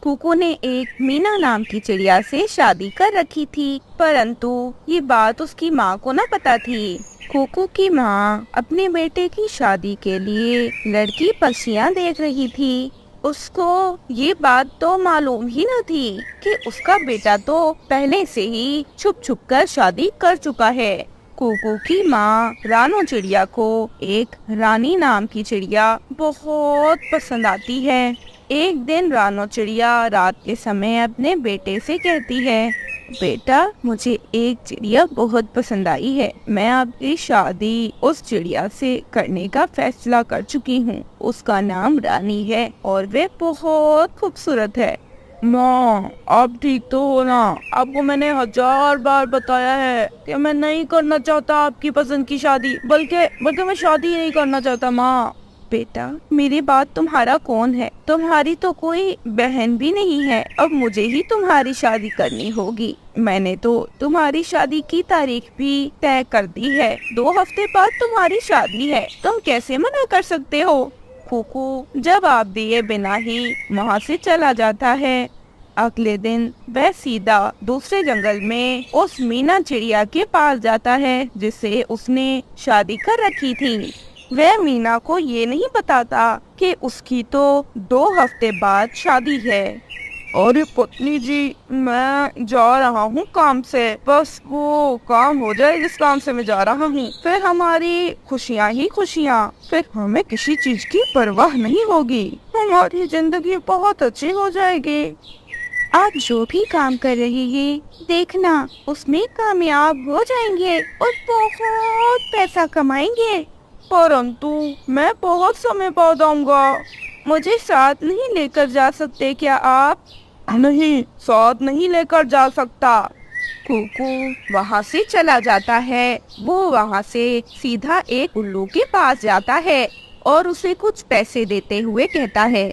कुकू ने एक मीना नाम की चिड़िया से शादी कर रखी थी, परंतु ये बात उसकी माँ को न पता थी। कुकू की माँ अपने बेटे की शादी के लिए लड़की पक्षियाँ देख रही थी। उसको ये बात तो मालूम ही न थी कि उसका बेटा तो पहले से ही छुप छुप कर शादी कर चुका है। कुकू की माँ रानो चिड़िया को एक रानी नाम की चिड़िया बहुत पसंद आती है। एक दिन रानो चिड़िया रात के समय अपने बेटे से कहती है, बेटा मुझे एक चिड़िया बहुत पसंद आई है। मैं आपकी शादी उस चिड़िया से करने का फैसला कर चुकी हूँ। उसका नाम रानी है और वे बहुत खूबसूरत है। माँ, आप ठीक तो हो ना? आपको मैंने 1000 बार बताया है कि मैं नहीं करना चाहता आपकी पसंद की शादी, बल्कि मैं शादी नहीं करना चाहता। माँ, बेटा मेरी बात तुम्हारा कौन है? तुम्हारी तो कोई बहन भी नहीं है। अब मुझे ही तुम्हारी शादी करनी होगी। मैंने तो तुम्हारी शादी की तारीख भी तय कर दी है। 2 हफ्ते बाद तुम्हारी शादी है, तुम कैसे मना कर सकते हो? कुकू जवाब दिए बिना ही वहाँ से चला जाता है। अगले दिन वह सीधा दूसरे जंगल में उस मीना चिड़िया के पास जाता है जिससे उसने शादी कर रखी थी। वह मीना को ये नहीं बताता कि उसकी तो 2 हफ्ते बाद शादी है। अरे पत्नी जी, मैं जा रहा हूँ काम से। बस वो काम हो जाए जिस काम से मैं जा रहा हूँ, फिर हमारी खुशियाँ ही खुशियाँ। फिर हमें किसी चीज की परवाह नहीं होगी। हमारी जिंदगी बहुत अच्छी हो जाएगी। आप जो भी काम कर रहे हैं, देखना उसमें कामयाब हो जाएंगे और बहुत पैसा कमाएंगे। परंतु मैं बहुत समय बाद आऊंगा। मुझे साथ नहीं लेकर जा सकते क्या आप? नहीं, साथ नहीं लेकर जा सकता। कुकू वहाँ से चला जाता है। वो वहाँ से सीधा एक उल्लू के पास जाता है और उसे कुछ पैसे देते हुए कहता है,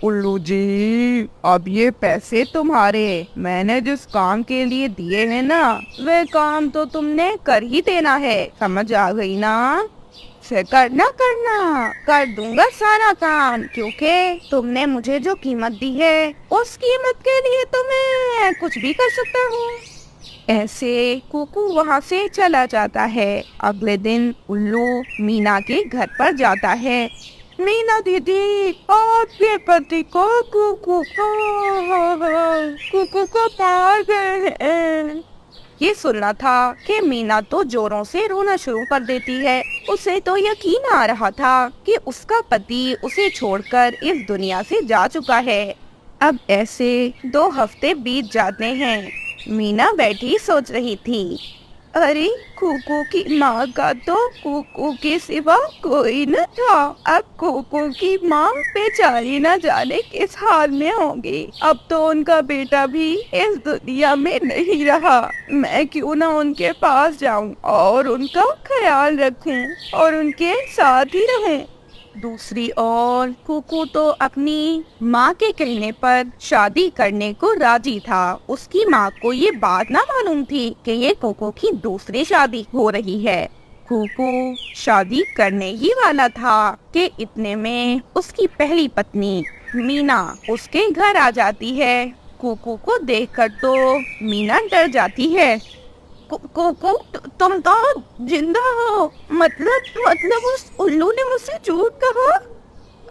उल्लू जी, अब ये पैसे तुम्हारे। मैंने जिस काम के लिए दिए हैं ना, वे काम तो तुमने कर ही देना है। समझ आ गई ना? से करना कर दूंगा सारा काम, क्योंकि तुमने मुझे जो कीमत दी है उस कीमत के लिए तो मैं कुछ भी कर सकता हूँ। ऐसे कुकू वहाँ से चला जाता है। अगले दिन उल्लू मीना के घर पर जाता है। मीना दीदी, आपके पति को कुकू को मार गए हैं। ये सुनना था कि मीना तो जोरों से रोना शुरू कर देती है। उसे तो यकीन आ रहा था कि उसका पति उसे छोड़कर इस दुनिया से जा चुका है। अब ऐसे 2 हफ्ते बीत जाते हैं। मीना बैठी सोच रही थी, अरे कुकू की माँ का तो कुकू के सिवा कोई न था। अब कुकू की माँ बेचारी न जाने किस हाल में होगी। अब तो उनका बेटा भी इस दुनिया में नहीं रहा। मैं क्यों ना उनके पास जाऊं और उनका ख्याल रखूं और उनके साथ ही रहूं। दूसरी ओर कुकू तो अपनी माँ के कहने पर शादी करने को राजी था। उसकी माँ को ये बात ना मालूम थी कि ये कुकू की दूसरी शादी हो रही है। कुकू शादी करने ही वाला था कि इतने में उसकी पहली पत्नी मीना उसके घर आ जाती है। कुकू को देखकर तो मीना डर जाती है। कुकू, तुम तो जिंदा हो? मतलब उस उल्लू ने मुझसे झूठ कहा?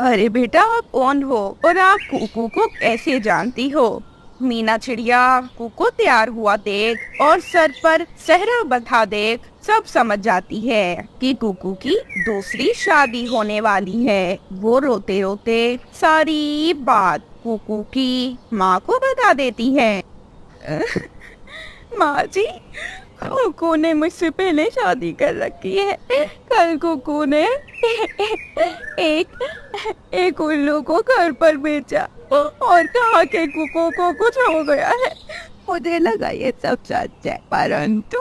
अरे बेटा, आप कौन हो और आप कुकू को कैसे जानती हो? मीना चिड़िया कुकू तैयार हुआ देख और सर पर सेहरा बंधा देख सब समझ जाती है कि कुकू की दूसरी शादी होने वाली है। वो रोते रोते सारी बात कुकू की माँ को बता देती है। माँ जी, कुकू ने मुझसे पहले शादी कर रखी है। कल कुकू ने एक उल्लू को घर पर बेचा और कहा कि कुकू को कुछ हो गया है। मुझे लगा ये सब सच है, परंतु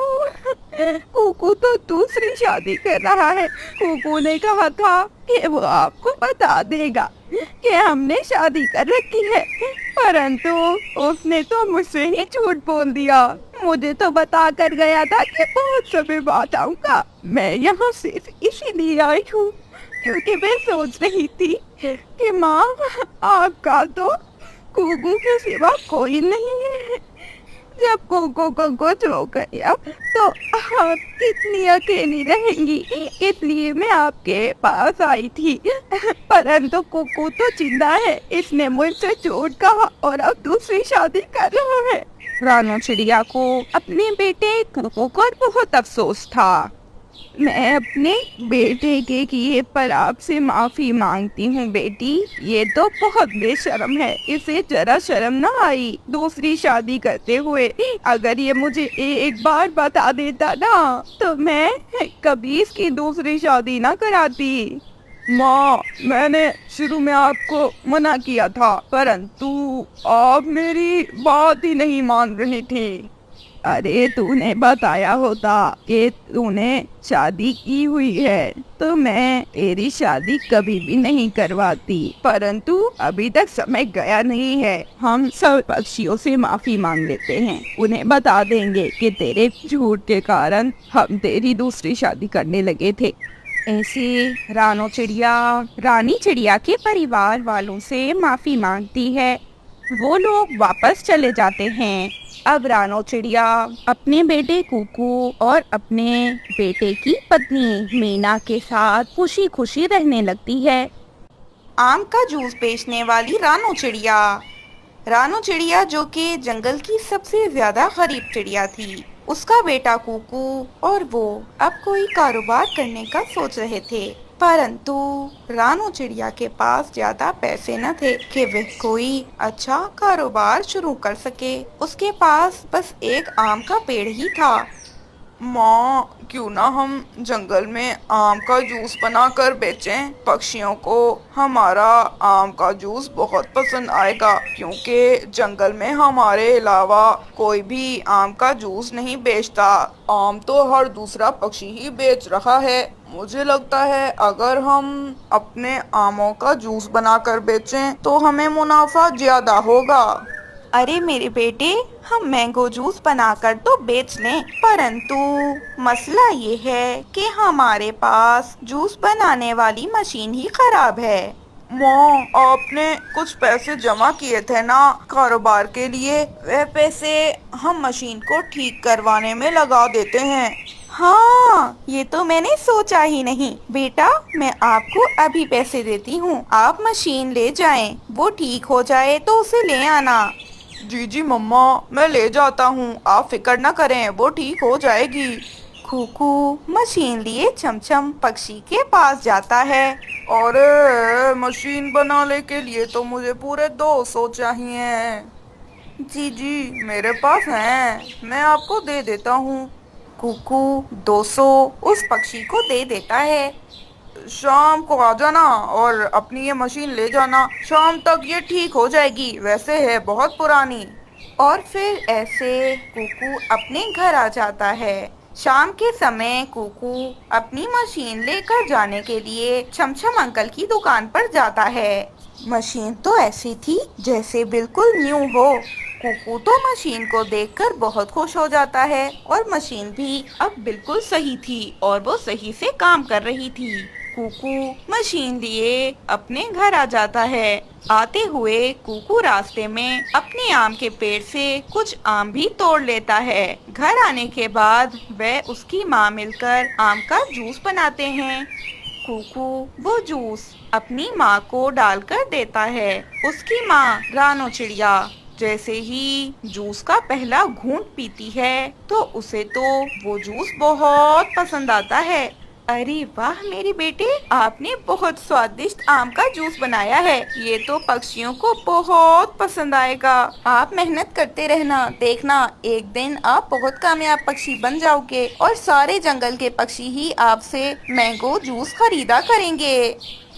कुकू तो दूसरी शादी कर रहा है। कुकू ने कहा था कि वो आपको बता देगा कि हमने शादी कर रखी है, परंतु उसने तो मुझसे ही झूठ बोल दिया। मुझे तो बता कर गया था कि बहुत समय बाद आऊंगा। मैं यहाँ सिर्फ इसीलिए आई हूँ क्योंकि मैं सोच रही थी कि माँ, आपका तो कुकू के सिवा कोई नहीं है। जब कोको को कुछ हो गया तो आप कितनी अकेली रहेंगी, इसलिए मैं आपके पास आई थी। परंतु कुकू तो जिंदा है, इसने मुझसे झूठ कहा और अब दूसरी शादी कर रहा है। रानू चिड़िया को अपने बेटे कुकू पर बहुत अफसोस था। मैं अपने बेटे के किए पर आपसे माफी मांगती हूँ बेटी। ये तो बहुत बेशर्म है, इसे जरा शर्म ना आई दूसरी शादी करते हुए। अगर ये मुझे एक बार बता देता ना तो मैं कभी इसकी दूसरी शादी ना कराती। माँ, मैंने शुरू में आपको मना किया था, परंतु आप मेरी बात ही नहीं मान रही थी। अरे तूने बताया होता कि तूने शादी की हुई है तो मैं तेरी शादी कभी भी नहीं करवाती, परंतु अभी तक समय गया नहीं है। हम सब पक्षियों से माफी मांग लेते हैं, उन्हें बता देंगे कि तेरे झूठ के कारण हम तेरी दूसरी शादी करने लगे थे। ऐसे रानू चिड़िया रानी चिड़िया के परिवार वालों से माफी मांगती है। वो लोग वापस चले जाते हैं। अब रानू चिड़िया अपने बेटे कुकू और अपने बेटे की पत्नी मीना के साथ खुशी खुशी रहने लगती है। आम का जूस बेचने वाली रानू चिड़िया जो कि जंगल की सबसे ज्यादा गरीब चिड़िया थी, उसका बेटा कुकू और वो अब कोई कारोबार करने का सोच रहे थे, परंतु रानू चिड़िया के पास ज्यादा पैसे न थे कि वह कोई अच्छा कारोबार शुरू कर सके। उसके पास बस एक आम का पेड़ ही था। माँ, क्यों ना हम जंगल में आम का जूस बनाकर बेचें? पक्षियों को हमारा आम का जूस बहुत पसंद आएगा, क्योंकि जंगल में हमारे अलावा कोई भी आम का जूस नहीं बेचता। आम तो हर दूसरा पक्षी ही बेच रहा है। मुझे लगता है अगर हम अपने आमों का जूस बनाकर बेचें तो हमें मुनाफा ज्यादा होगा। अरे मेरे बेटे, हम मैंगो जूस बनाकर तो बेच लें, परंतु मसला ये है कि हमारे पास जूस बनाने वाली मशीन ही खराब है। माँ, आपने कुछ पैसे जमा किए थे ना कारोबार के लिए, वह पैसे हम मशीन को ठीक करवाने में लगा देते हैं। हाँ, ये तो मैंने सोचा ही नहीं। बेटा, मैं आपको अभी पैसे देती हूँ, आप मशीन ले जाएं, वो ठीक हो जाए तो उसे ले आना। जी जी मम्मा, मैं ले जाता हूँ, आप फिक्र न करें, वो ठीक हो जाएगी। कुकू मशीन लिए छमछम पक्षी के पास जाता है। अरे मशीन बनाने के लिए तो मुझे पूरे 200 चाहिए। जी जी, मेरे पास हैं, मैं आपको दे देता हूँ। कुकू 200 उस पक्षी को दे देता है। शाम को आ जाना और अपनी ये मशीन ले जाना, शाम तक ये ठीक हो जाएगी, वैसे है बहुत पुरानी। और फिर ऐसे कुकू अपने घर आ जाता है। शाम के समय कुकू अपनी मशीन लेकर जाने के लिए छमछम अंकल की दुकान पर जाता है। मशीन तो ऐसी थी जैसे बिल्कुल न्यू हो। कुकू तो मशीन को देखकर बहुत खुश हो जाता है और मशीन भी अब बिल्कुल सही थी और वो सही से काम कर रही थी। कुकू मशीन लिए अपने घर आ जाता है। आते हुए कुकू रास्ते में अपने आम के पेड़ से कुछ आम भी तोड़ लेता है। घर आने के बाद वह उसकी माँ मिलकर आम का जूस बनाते हैं। कुकू वो जूस अपनी माँ को डालकर देता है। उसकी माँ रानू चिड़िया जैसे ही जूस का पहला घूंट पीती है तो उसे तो वो जूस बहुत पसंद आता है। अरे वाह मेरे बेटे, आपने बहुत स्वादिष्ट आम का जूस बनाया है, ये तो पक्षियों को बहुत पसंद आएगा। आप मेहनत करते रहना, देखना एक दिन आप बहुत कामयाब पक्षी बन जाओगे और सारे जंगल के पक्षी ही आपसे मैंगो जूस खरीदा करेंगे।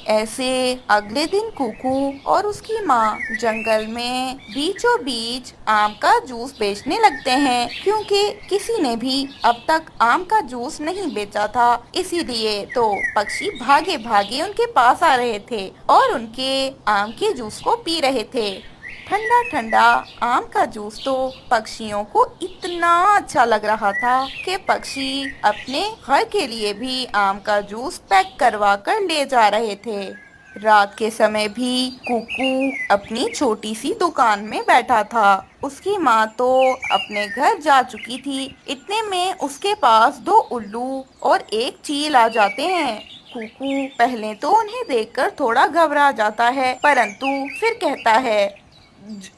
ऐसे अगले दिन कुकू और उसकी माँ जंगल में बीचों बीच आम का जूस बेचने लगते हैं, क्योंकि किसी ने भी अब तक आम का जूस नहीं बेचा था। इसीलिए तो पक्षी भागे भागे उनके पास आ रहे थे और उनके आम के जूस को पी रहे थे। ठंडा ठंडा आम का जूस तो पक्षियों को इतना अच्छा लग रहा था कि पक्षी अपने घर के लिए भी आम का जूस पैक करवा कर ले जा रहे थे। रात के समय भी कुकू अपनी छोटी सी दुकान में बैठा था। उसकी माँ तो अपने घर जा चुकी थी। इतने में उसके पास दो उल्लू और एक चील आ जाते हैं। कुकू पहले तो उन्हें देखकर थोड़ा घबरा जाता है, परंतु फिर कहता है,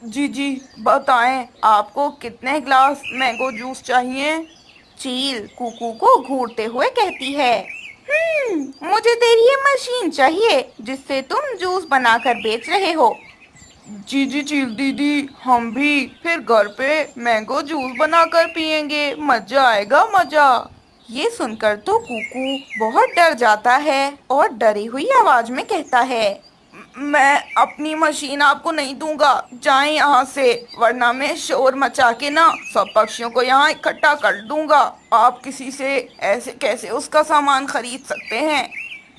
जी जी बताएं, आपको कितने ग्लास मैंगो जूस चाहिए? चील कुकू को घूरते हुए कहती है, मुझे तेरी ये मशीन चाहिए जिससे तुम जूस बनाकर बेच रहे हो। जी जी चील दीदी, हम भी फिर घर पे मैंगो जूस बनाकर पियेंगे, मजा आएगा मजा। ये सुनकर तो कुकू बहुत डर जाता है और डरी हुई आवाज में कहता है, मैं अपनी मशीन आपको नहीं दूंगा, जाएं यहाँ से, वरना मैं शोर मचा के ना सब पक्षियों को यहाँ इकट्ठा कर दूंगा। आप किसी से ऐसे कैसे उसका सामान खरीद सकते हैं?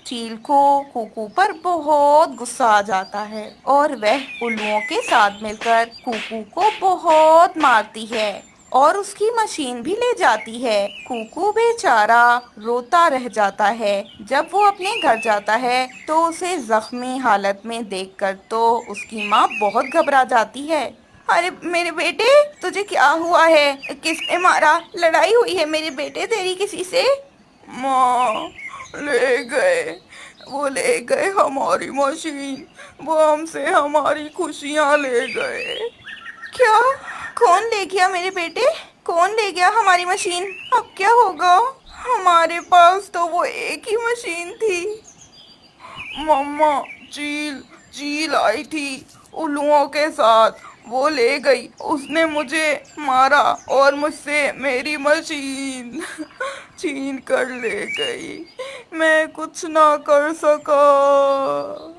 चील को कुकू पर बहुत गुस्सा आ जाता है और वह उल्लुओं के साथ मिलकर कुकू को बहुत मारती है और उसकी मशीन भी ले जाती है। कुकू बेचारा रोता रह जाता है। जब वो अपने घर जाता है तो उसे जख्मी हालत में देखकर तो उसकी माँ बहुत घबरा जाती है। अरे मेरे बेटे, तुझे क्या हुआ है? किसने मारा? लड़ाई हुई है मेरे बेटे तेरी किसी से? माँ, ले गए, वो ले गए हमारी मशीन, वो हमसे हमारी खुशियाँ ले गए। क्या? कौन ले गया मेरे बेटे? कौन ले गया हमारी मशीन? अब क्या होगा? हमारे पास तो वो एक ही मशीन थी। मम्मा, चील चील आई थी उल्लुओं के साथ, वो ले गई, उसने मुझे मारा और मुझसे मेरी मशीन छीन कर ले गई, मैं कुछ ना कर सका।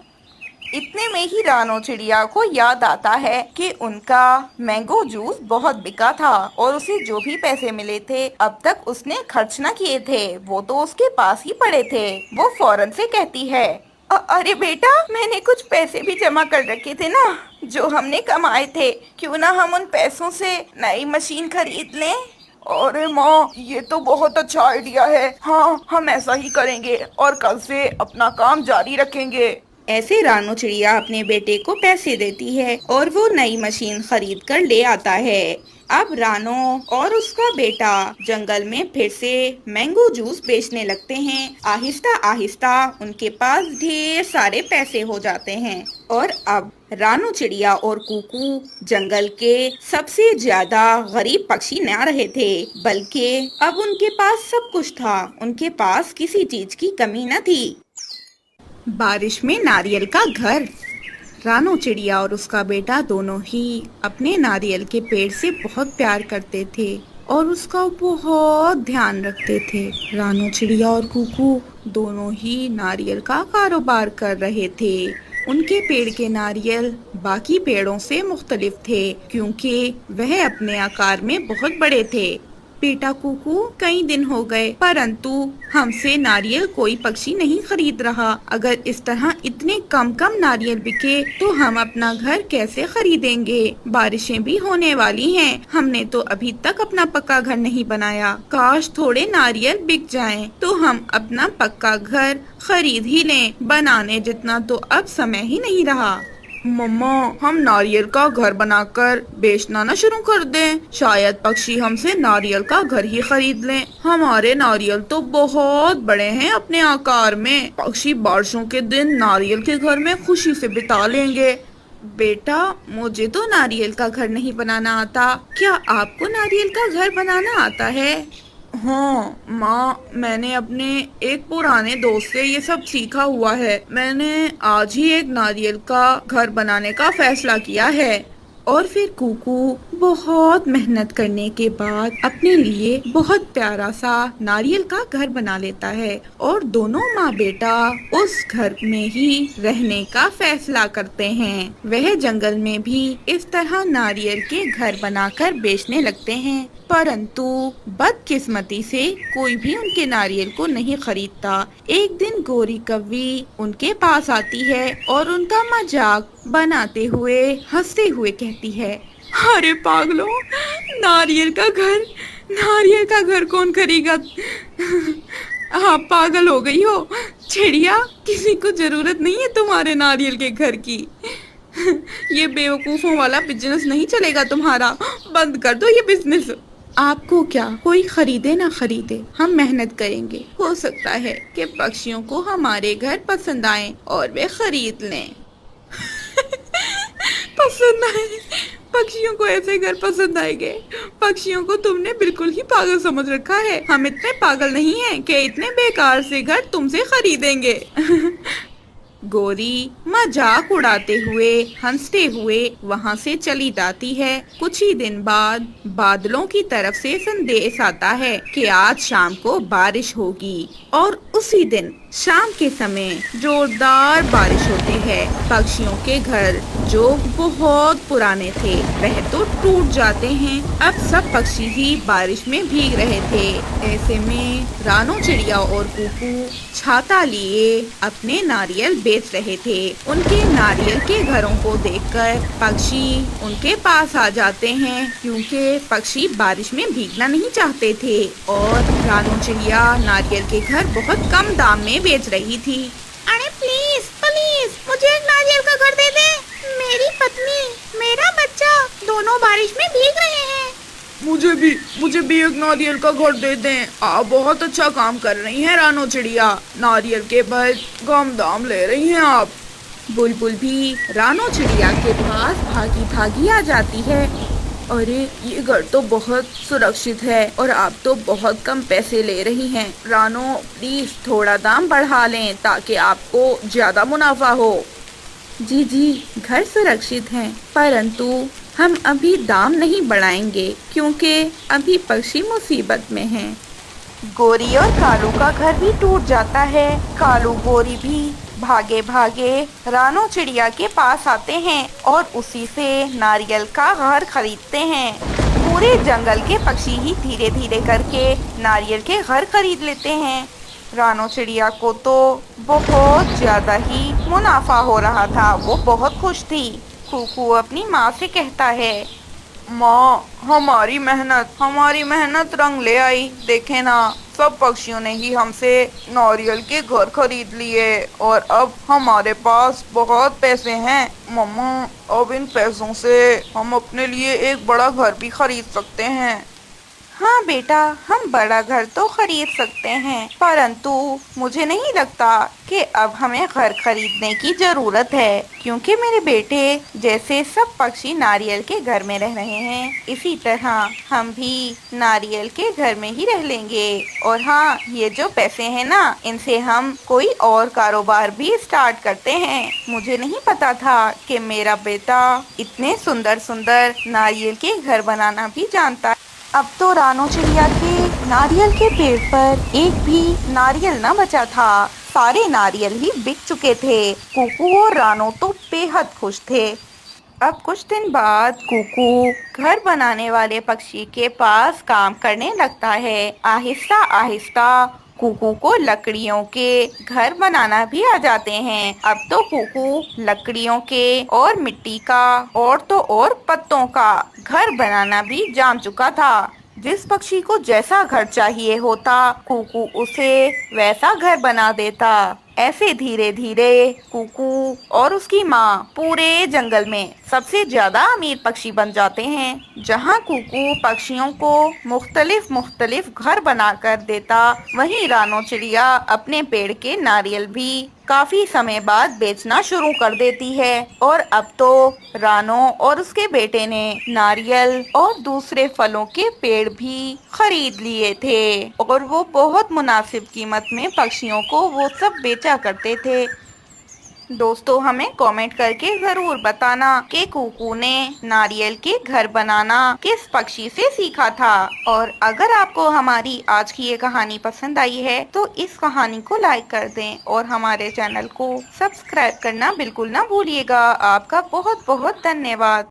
इतने में ही रानो चिड़िया को याद आता है कि उनका मैंगो जूस बहुत बिका था और उसे जो भी पैसे मिले थे अब तक उसने खर्च न किए थे, वो तो उसके पास ही पड़े थे। वो फौरन से कहती है, अरे बेटा, मैंने कुछ पैसे भी जमा कर रखे थे ना जो हमने कमाए थे, क्यों ना हम उन पैसों से नई मशीन खरीद लें? अरे माँ, ये तो बहुत अच्छा आइडिया है। हाँ, हम ऐसा ही करेंगे और कल से अपना काम जारी रखेंगे। ऐसे रानो चिड़िया अपने बेटे को पैसे देती है और वो नई मशीन खरीद कर ले आता है। अब रानो और उसका बेटा जंगल में फिर से मैंगो जूस बेचने लगते हैं। आहिस्ता आहिस्ता उनके पास ढेर सारे पैसे हो जाते हैं और अब रानो चिड़िया और कुकू जंगल के सबसे ज्यादा गरीब पक्षी न रहे थे, बल्कि अब उनके पास सब कुछ था। उनके पास किसी चीज की कमी न थी। बारिश में नारियल का घर। रानो चिड़िया और उसका बेटा दोनों ही अपने नारियल के पेड़ से बहुत प्यार करते थे और उसका बहुत ध्यान रखते थे। रानो चिड़िया और कुकू दोनों ही नारियल का कारोबार कर रहे थे। उनके पेड़ के नारियल बाकी पेड़ों से मुख्तलिफ थे क्योंकि वह अपने आकार में बहुत बड़े थे। बेटा कुकू, कई दिन हो गए परंतु हमसे नारियल कोई पक्षी नहीं खरीद रहा। अगर इस तरह इतने कम कम नारियल बिके तो हम अपना घर कैसे खरीदेंगे? बारिशें भी होने वाली हैं। हमने तो अभी तक अपना पक्का घर नहीं बनाया। काश थोड़े नारियल बिक जाएं तो हम अपना पक्का घर खरीद ही लें। बनाने जितना तो अब समय ही नहीं रहा। मम्मा, हम नारियल का घर बनाकर बेचना न शुरू कर दें, शायद पक्षी हमसे नारियल का घर ही खरीद लें। हमारे नारियल तो बहुत बड़े हैं अपने आकार में, पक्षी बारिशों के दिन नारियल के घर में खुशी से बिता लेंगे। बेटा, मुझे तो नारियल का घर नहीं बनाना आता, क्या आपको नारियल का घर बनाना आता है? हाँ माँ, मैंने अपने एक पुराने दोस्त से ये सब सीखा हुआ है। मैंने आज ही एक नारियल का घर बनाने का फैसला किया है। और फिर कुकू बहुत मेहनत करने के बाद अपने लिए बहुत प्यारा सा नारियल का घर बना लेता है और दोनों माँ बेटा उस घर में ही रहने का फैसला करते हैं। वह जंगल में भी इस तरह नारियल के घर बनाकर बेचने लगते हैं, परंतु बदकिस्मती से कोई भी उनके नारियल को नहीं खरीदता। एक दिन गोरी कौवी उनके पास आती है और उनका मजाक बनाते हुए हंसते हुए कहती है, अरे पागलों, नारियल का घर कौन खरीदेगा? आप पागल हो गई हो चिड़िया, किसी को जरूरत नहीं है तुम्हारे नारियल के घर की। ये बेवकूफों वाला बिजनेस नहीं चलेगा तुम्हारा, बंद कर दो ये बिजनेस। आपको क्या, कोई खरीदे ना खरीदे, हम मेहनत करेंगे। हो सकता है कि पक्षियों को हमारे घर पसंद आए और वे खरीद लें। पसंद आए? पक्षियों को ऐसे घर पसंद आएंगे? पक्षियों को तुमने बिल्कुल ही पागल समझ रखा है। हम इतने पागल नहीं हैं कि इतने बेकार से घर तुमसे खरीदेंगे। गोरी मजाक उड़ाते हुए हंसते हुए वहाँ से चली जाती है। कुछ ही दिन बाद बादलों की तरफ से संदेश आता है कि आज शाम को बारिश होगी और उसी दिन शाम के समय जोरदार बारिश होती है। पक्षियों के घर जो बहुत पुराने थे वह तो टूट जाते हैं। अब सब पक्षी ही बारिश में भीग रहे थे। ऐसे में रानो चिड़िया और कुकू छाता लिए अपने नारियल बेच रहे थे। उनके नारियल के घरों को देखकर पक्षी उनके पास आ जाते हैं, क्योंकि पक्षी बारिश में भीगना नहीं चाहते थे और रानो चिड़िया नारियल के घर बहुत कम दाम में बेच रही थी। अरे प्लीज प्लीज मुझे एक नारियल का घर दे दे। मेरी पत्नी, मेरा बच्चा दोनों बारिश में भीग रहे हैं। मुझे भी एक नारियल का घर दे दें। आप बहुत अच्छा काम कर रही हैं रानो चिड़िया, नारियल के बहुत कम दाम ले रही हैं आप। बुलबुल भी रानो चिड़िया के पास भागी भागी आ जाती है। अरे ये घर तो बहुत सुरक्षित है और आप तो बहुत कम पैसे ले रही हैं। रानो प्लीज थोड़ा दाम बढ़ा लें ताकि आपको ज्यादा मुनाफा हो। जी जी, घर सुरक्षित है, परंतु हम अभी दाम नहीं बढ़ाएंगे क्योंकि अभी पक्षी मुसीबत में हैं। गोरी और कालू का घर भी टूट जाता है। कालू गोरी भी भागे भागे रानो चिड़िया के पास आते हैं और उसी से नारियल का घर खरीदते हैं। पूरे जंगल के पक्षी ही धीरे धीरे करके नारियल के घर खरीद लेते हैं। रानो चिड़िया को तो बहुत ज्यादा ही मुनाफा हो रहा था, वो बहुत खुश थी। कुकू अपनी माँ से कहता है, माँ हमारी मेहनत रंग ले आई। देखे ना, सब पक्षियों ने ही हमसे नारियल के घर खरीद लिए और अब हमारे पास बहुत पैसे हैं। मम्मा, अब इन पैसों से हम अपने लिए एक बड़ा घर भी खरीद सकते हैं। हाँ बेटा, हम बड़ा घर तो खरीद सकते हैं, परंतु मुझे नहीं लगता कि अब हमें घर खरीदने की जरूरत है, क्योंकि मेरे बेटे जैसे सब पक्षी नारियल के घर में रह रहे हैं, इसी तरह हम भी नारियल के घर में ही रह लेंगे। और हाँ, ये जो पैसे हैं ना, इनसे हम कोई और कारोबार भी स्टार्ट करते हैं। मुझे नहीं पता था कि मेरा बेटा इतने सुंदर सुंदर नारियल के घर बनाना भी जानता है। अब तो रानो चिड़िया के नारियल के पेड़ पर एक भी नारियल न बचा था, सारे नारियल ही बिक चुके थे। कुकू और रानो तो बेहद खुश थे। अब कुछ दिन बाद कुकू घर बनाने वाले पक्षी के पास काम करने लगता है। आहिस्ता आहिस्ता कुकू को लकड़ियों के घर बनाना भी आ जाते हैं। अब तो कुकू लकड़ियों के और मिट्टी का और तो और पत्तों का घर बनाना भी जान चुका था। जिस पक्षी को जैसा घर चाहिए होता, कुकू उसे वैसा घर बना देता। ऐसे धीरे धीरे कुकू और उसकी माँ पूरे जंगल में सबसे ज्यादा अमीर पक्षी बन जाते हैं। जहाँ कुकू पक्षियों को मुख्तलिफ घर बनाकर देता, वहीं रानो चिड़िया अपने पेड़ के नारियल भी काफी समय बाद बेचना शुरू कर देती है। और अब तो रानो और उसके बेटे ने नारियल और दूसरे फलों के पेड़ भी खरीद लिए थे और वो बहुत मुनासिब कीमत में पक्षियों को वो सब बेचा करते थे। दोस्तों, हमें कमेंट करके ज़रूर बताना कि कुकू ने नारियल के घर बनाना किस पक्षी से सीखा था। और अगर आपको हमारी आज की ये कहानी पसंद आई है तो इस कहानी को लाइक कर दें और हमारे चैनल को सब्सक्राइब करना बिल्कुल ना भूलिएगा। आपका बहुत बहुत धन्यवाद।